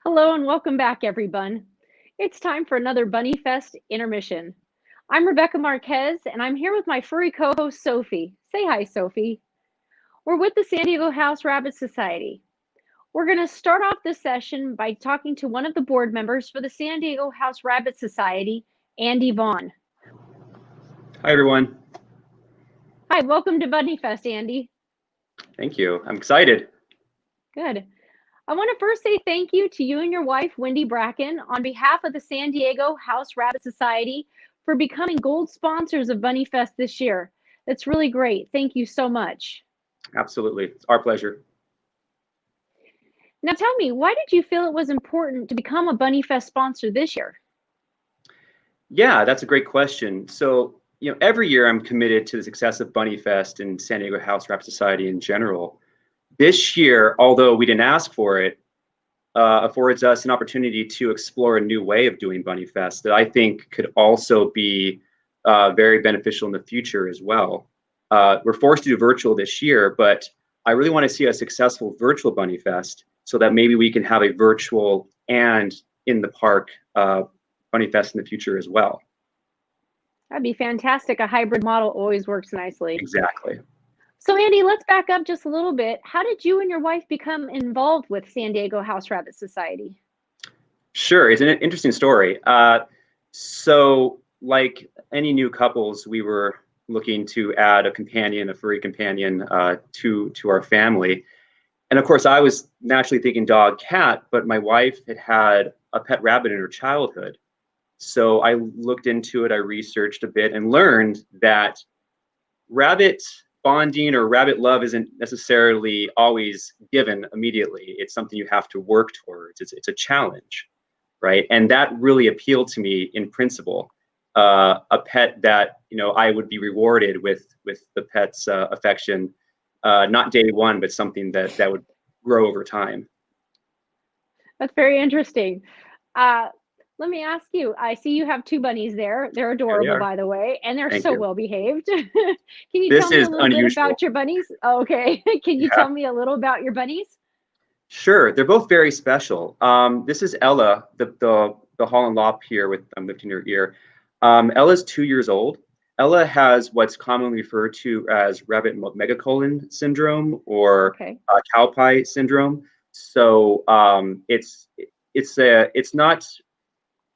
Hello and welcome back, everyone. It's time for another Bunnyfest intermission. I'm Rebecca Marquez, and I'm here with my furry co-host Sophie. Say hi, Sophie. We're with the San Diego House Rabbit Society. We're going to start off this session by talking to one of the board members for the San Diego House Rabbit Society, Andy Vaughn. Hi, everyone. Hi, welcome to Bunnyfest, Andy. Thank you. I'm excited. Good. I want to first say thank you to you and your wife, Wendy Bracken, on behalf of the San Diego House Rabbit Society for becoming gold sponsors of Bunnyfest this year. That's really great. Thank you so much. Absolutely. It's our pleasure. Now tell me, why did you feel it was important to become a Bunnyfest sponsor this year? Yeah, that's a great question. So, every year I'm committed to the success of Bunnyfest and San Diego House Rabbit Society in general. This year, although we didn't ask for it, affords us an opportunity to explore a new way of doing Bunnyfest that I think could also be very beneficial in the future as well. We're forced to do virtual this year, but I really want to see a successful virtual Bunnyfest so that maybe we can have a virtual and in the park Bunnyfest in the future as well. That'd be fantastic. A hybrid model always works nicely. Exactly. So Andy, let's back up just a little bit. How did you and your wife become involved with San Diego House Rabbit Society? Sure, it's an interesting story. So like any new couples, we were looking to add a furry companion to our family. And of course, I was naturally thinking dog, cat, but my wife had a pet rabbit in her childhood. So I looked into it, I researched a bit and learned that rabbit bonding or rabbit love isn't necessarily always given immediately. It's something you have to work towards. It's a challenge, right? And that really appealed to me in principle. A pet that I would be rewarded with the pet's affection, not day one, but something that would grow over time. That's very interesting. Let me ask you, I see you have two bunnies there. They're adorable, by the way, and they're Thank so you. well behaved. Can you This tell me a is little bit unusual. about your bunnies? Oh, okay. Can you tell me a little about your bunnies? Sure. They're both very special. This is Ella, the Holland Lop here with I'm lifting her ear. Ella's 2 years old. Ella has what's commonly referred to as rabbit megacolon syndrome or cow pie syndrome. So it's not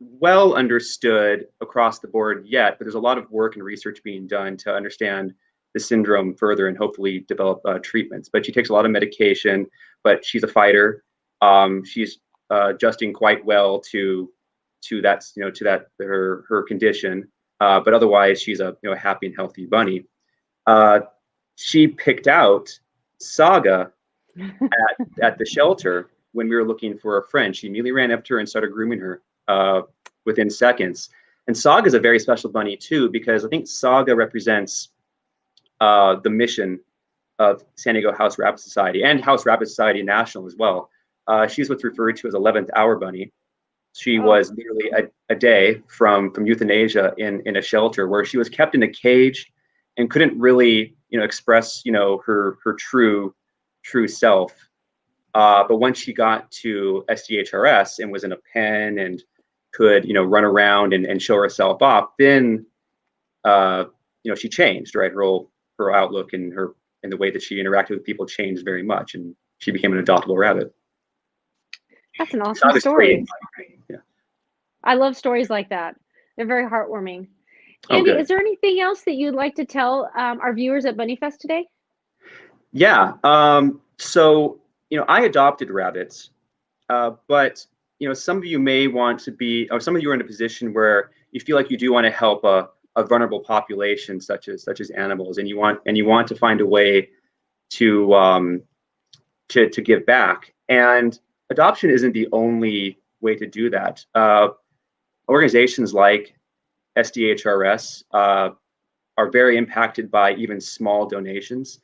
well understood across the board yet, but there's a lot of work and research being done to understand the syndrome further and hopefully develop treatments. But she takes a lot of medication, but she's a fighter. She's adjusting quite well to her condition. But otherwise, she's a happy and healthy bunny. She picked out Saga at the shelter when we were looking for a friend. She immediately ran up to her and started grooming her within seconds. And Saga is a very special bunny too, because I think Saga represents the mission of San Diego House Rabbit Society and House Rabbit Society National as well. She's what's referred to as 11th hour bunny. She was literally a day from euthanasia in a shelter where she was kept in a cage and couldn't really express her true self. But once she got to SDHRS and was in a pen and could run around and show herself off, then she changed, right? Her outlook and the way that she interacted with people changed very much, and she became an adoptable rabbit. That's an awesome story. Yeah. I love stories like that. They're very heartwarming. Oh, Andy, good. is there anything else that you'd like to tell our viewers at Bunnyfest today? Yeah. So I adopted rabbits, but some of you may want to be, or some of you are in a position where you feel like you do want to help a vulnerable population, such as animals, and you want to find a way to give back. And adoption isn't the only way to do that. Organizations like SDHRS are very impacted by even small donations.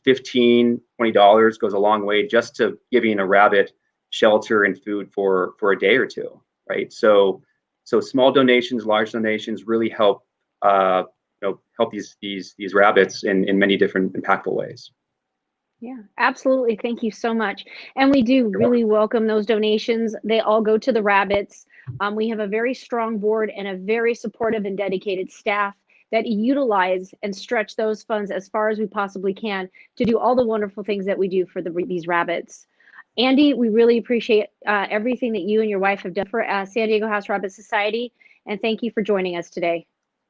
$15, $20 goes a long way just to giving a rabbit shelter and food for a day or two, right? So small donations, large donations really help help these rabbits in many different impactful ways. Yeah, absolutely. Thank you so much. And we do really welcome those donations. They all go to the rabbits. We have a very strong board and a very supportive and dedicated staff that utilize and stretch those funds as far as we possibly can to do all the wonderful things that we do for these rabbits. Andy, we really appreciate everything that you and your wife have done for San Diego House Rabbit Society. And thank you for joining us today.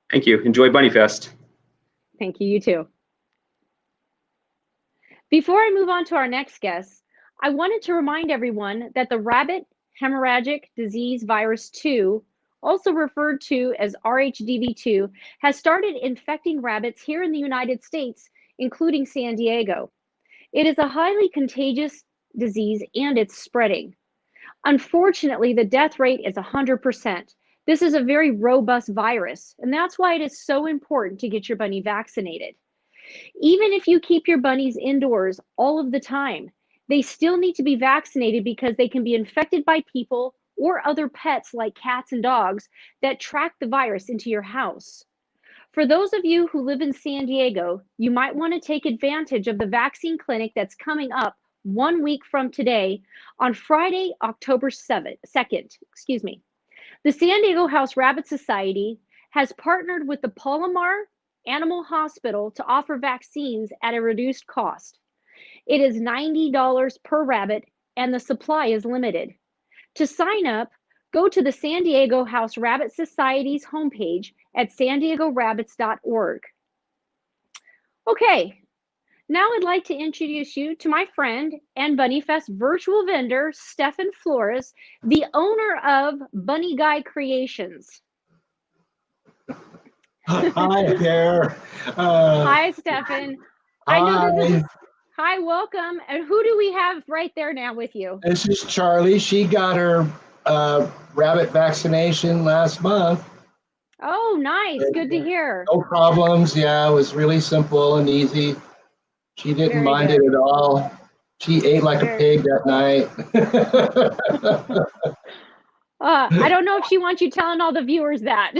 Thank you. Enjoy Bunnyfest. Thank you. You too. Before I move on to our next guest, I wanted to remind everyone that the rabbit hemorrhagic disease virus 2, also referred to as RHDV2, has started infecting rabbits here in the United States, including San Diego. It is a highly contagious disease and it's spreading. Unfortunately, the death rate is 100%. This is a very robust virus, and that's why it is so important to get your bunny vaccinated. Even if you keep your bunnies indoors all of the time, they still need to be vaccinated because they can be infected by people or other pets like cats and dogs that track the virus into your house. For those of you who live in San Diego, you might want to take advantage of the vaccine clinic that's coming up 1 week from today on Friday, October 2nd. Excuse me. The San Diego House Rabbit Society has partnered with the Palomar Animal Hospital to offer vaccines at a reduced cost. It is $90 per rabbit and the supply is limited. To sign up, go to the San Diego House Rabbit Society's homepage at sandiego-rabbits.org. Okay, now I'd like to introduce you to my friend and Bunnyfest virtual vendor, Stefan Flores, the owner of Bunny Guy Creations. Hi there. Hi, Stefan. I know that this Hi, is, hi, welcome. And who do we have right there now with you? this is Charlie. She got her rabbit vaccination last month. Oh, nice. Good to hear. No problems. Yeah, it was really simple and easy. She didn't Very mind good. it at all. She ate like a Very. pig that night. I don't know if she wants you telling all the viewers that.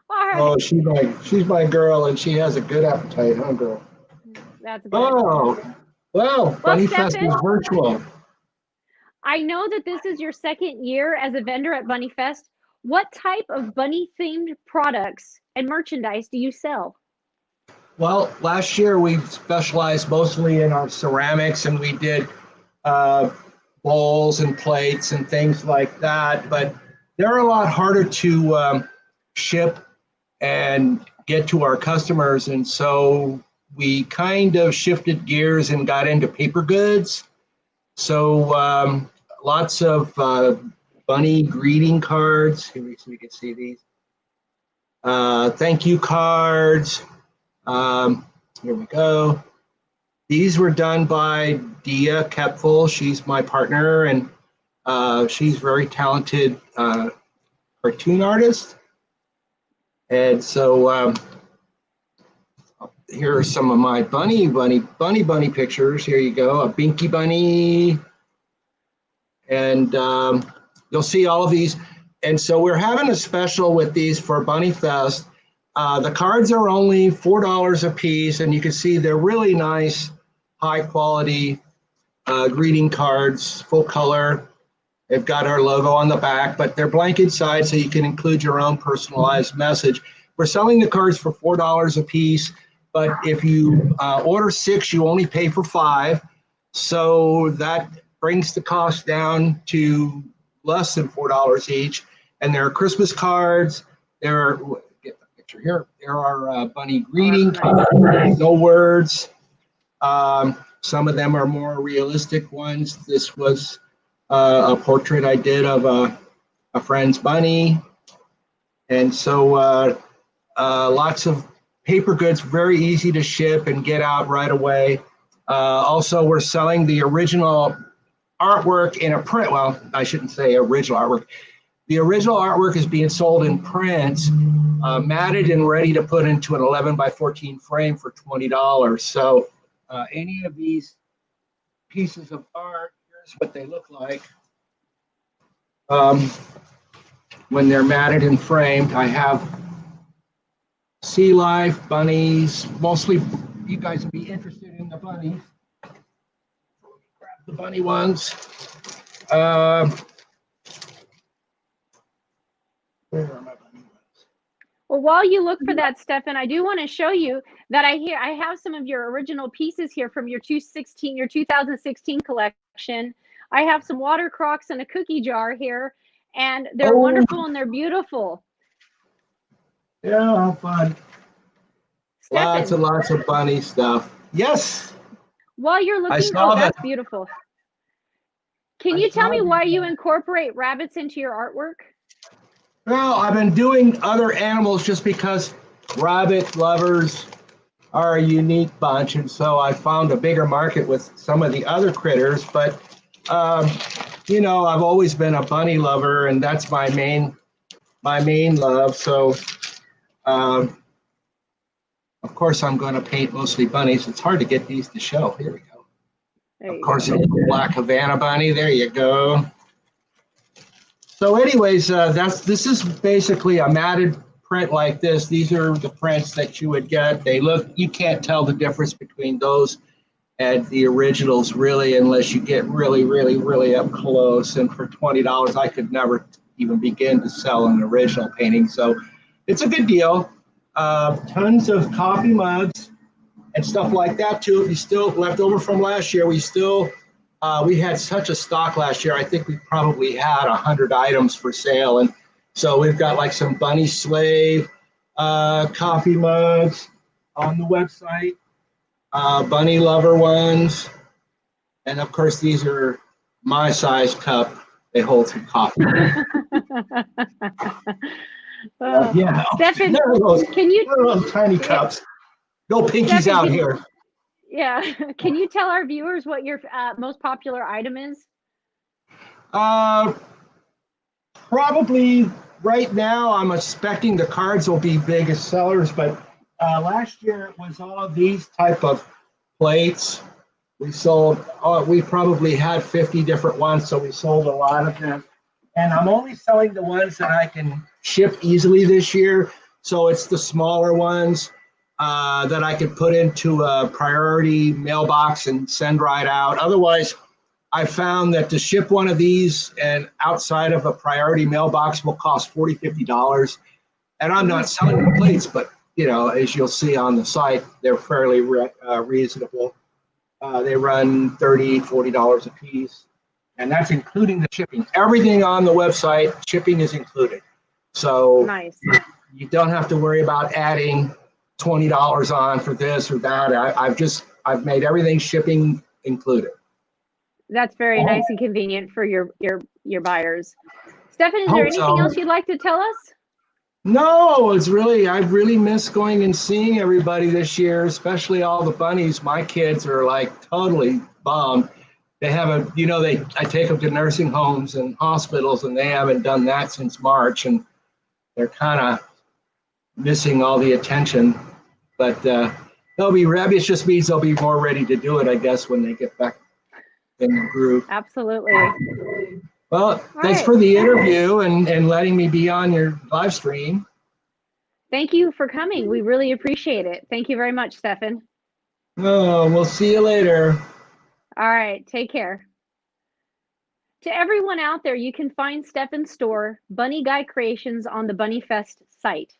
All right. Oh, she's my girl, and she has a good appetite, huh, girl? That's good. Oh, well, Bunnyfest Stefan, is virtual. I know that this is your second year as a vendor at Bunnyfest. What type of bunny themed products and merchandise do you sell? Well, last year we specialized mostly in our ceramics, and we did uh, bowls and plates and things like that. But they're a lot harder to ship and get to our customers, and so we kind of shifted gears and got into paper goods. So lots of bunny greeting cards. Here so we can see these. Thank you cards. Here we go. These were done by Dia Kepfel. She's my partner, and she's very talented cartoon artist. And so here are some of my bunny pictures. Here you go, a Binky Bunny, and you'll see all of these. And so we're having a special with these for Bunnyfest. The cards are only $4 a piece, and you can see they're really nice, high quality greeting cards, full color. They've got our logo on the back, but they're blank inside, so you can include your own personalized message. We're selling the cards for $4 a piece, but if you order 6, you only pay for 5. So that brings the cost down to less than $4 each. And there are Christmas cards. There are, get the picture here. There are bunny greeting cards, no words. Some of them are more realistic ones. This was a portrait I did of a friend's bunny. And so lots of paper goods, very easy to ship and get out right away. Also, we're selling the original artwork in a print. Well, I shouldn't say original artwork. The original artwork is being sold in print, matted and ready to put into an 11 by 14 frame for $20. So any of these pieces of art, here's what they look like. When they're matted and framed, I have sea life, bunnies, mostly you guys would be interested in the bunnies. the bunny ones. Where are my bunny ones? Well, while you look for that, Stefan, I do want to show you that I have some of your original pieces here from your 2016 collection. I have some water crocks and a cookie jar here, and they're wonderful and they're beautiful. Yeah, how fun. Stefan, Lots of bunny stuff. Yes. while you're looking, that's beautiful. Can you tell me why you incorporate rabbits into your artwork? Well, I've been doing other animals just because rabbit lovers are a unique bunch, and so I found a bigger market with some of the other critters. But you know, I've always been a bunny lover, and that's my main love. So, of course, I'm going to paint mostly bunnies. It's hard to get these to show. Here we go. Of course, a black Havana bunny. There you go. So anyways, this is basically a matted print like this. These are the prints that you would get. They look, you can't tell the difference between those and the originals really, unless you get really, really, really up close. And for $20, I could never even begin to sell an original painting. So it's a good deal. Tons of coffee mugs and stuff like that too. If you still left over from last year, we had such a stock last year. I think we probably had 100 items for sale. And so we've got like some bunny slave coffee mugs on the website, bunny lover ones. And of course, these are my size cup. They hold some coffee. Yeah. Stefan, can you those tiny cups? No pinkies Stefan, out here. Yeah. Can you tell our viewers what your most popular item is? Probably right now, I'm expecting the cards will be biggest sellers, but last year it was all of these type of plates. We sold, we probably had 50 different ones, so we sold a lot of them. And I'm only selling the ones that I can ship easily this year. So it's the smaller ones that I could put into a priority mailbox and send right out. Otherwise, I found that to ship one of these and outside of a priority mailbox will cost $40, $50. And I'm not selling the plates, but you know, as you'll see on the site, they're fairly reasonable. They run $30, $40 a piece, and that's including the shipping. Everything on the website, shipping is included. So nice. You don't have to worry about adding $20 on for this or that. I've made everything shipping included. That's very nice and convenient for your buyers. Stefan, is there anything else you'd like to tell us? No, I've really missed going and seeing everybody this year, especially all the bunnies. My kids are like totally bummed. They haven't, you know, I take them to nursing homes and hospitals, and they haven't done that since March, and they're kind of missing all the attention. But they'll be ready. It just means they'll be more ready to do it, I guess, when they get back in the group. Absolutely. Well, thanks for the interview and letting me be on your live stream. Thank you for coming. We really appreciate it. Thank you very much, Stefan. Oh, we'll see you later. All right. Take care. To everyone out there, you can find Stefan's store, Bunny Guy Creations, on the Bunnyfest site.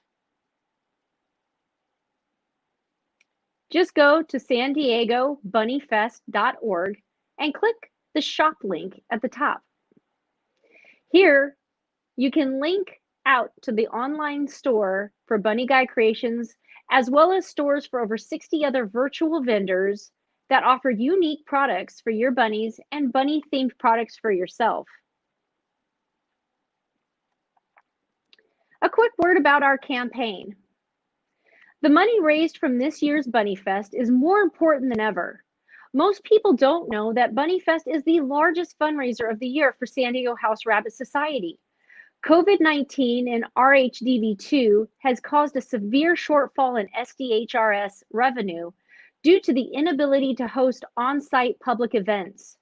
Just go to San Diego bunnyfest.org and click the shop link at the top. Here, you can link out to the online store for Bunny Guy Creations, as well as stores for over 60 other virtual vendors that offer unique products for your bunnies and bunny-themed products for yourself. A quick word about our campaign. The money raised from this year's Bunnyfest is more important than ever. Most people don't know that Bunnyfest is the largest fundraiser of the year for San Diego House Rabbit Society. COVID-19 and RHDV2 has caused a severe shortfall in SDHRS revenue due to the inability to host on-site public events,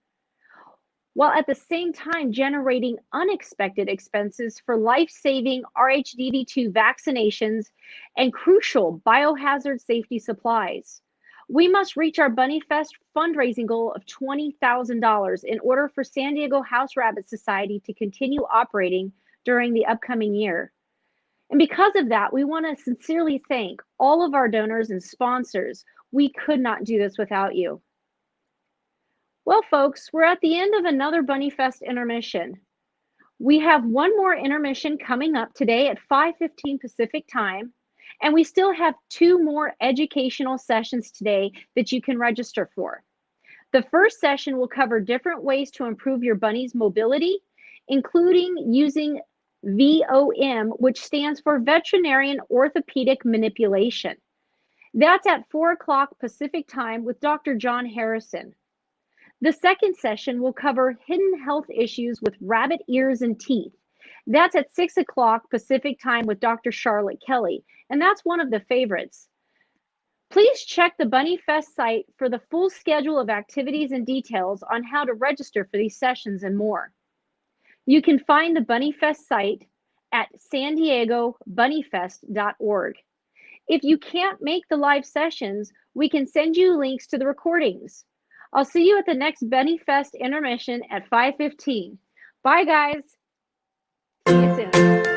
while at the same time generating unexpected expenses for life-saving RHDV2 vaccinations and crucial biohazard safety supplies. We must reach our Bunnyfest fundraising goal of $20,000 in order for San Diego House Rabbit Society to continue operating during the upcoming year. And because of that, we want to sincerely thank all of our donors and sponsors. We could not do this without you. Well, folks, we're at the end of another Bunnyfest intermission. We have one more intermission coming up today at 5:15 Pacific time, and we still have 2 more educational sessions today that you can register for. The first session will cover different ways to improve your bunny's mobility, including using VOM, which stands for Veterinarian Orthopedic Manipulation. That's at 4 o'clock Pacific time with Dr. John Harrison. The second session will cover hidden health issues with rabbit ears and teeth. That's at 6 o'clock Pacific time with Dr. Charlotte Kelly, and that's one of the favorites. Please check the Bunnyfest site for the full schedule of activities and details on how to register for these sessions and more. You can find the Bunnyfest site at sandiegobunnyfest.org. If you can't make the live sessions, we can send you links to the recordings. I'll see you at the next Bunnyfest intermission at 5:15. Bye, guys. See you soon.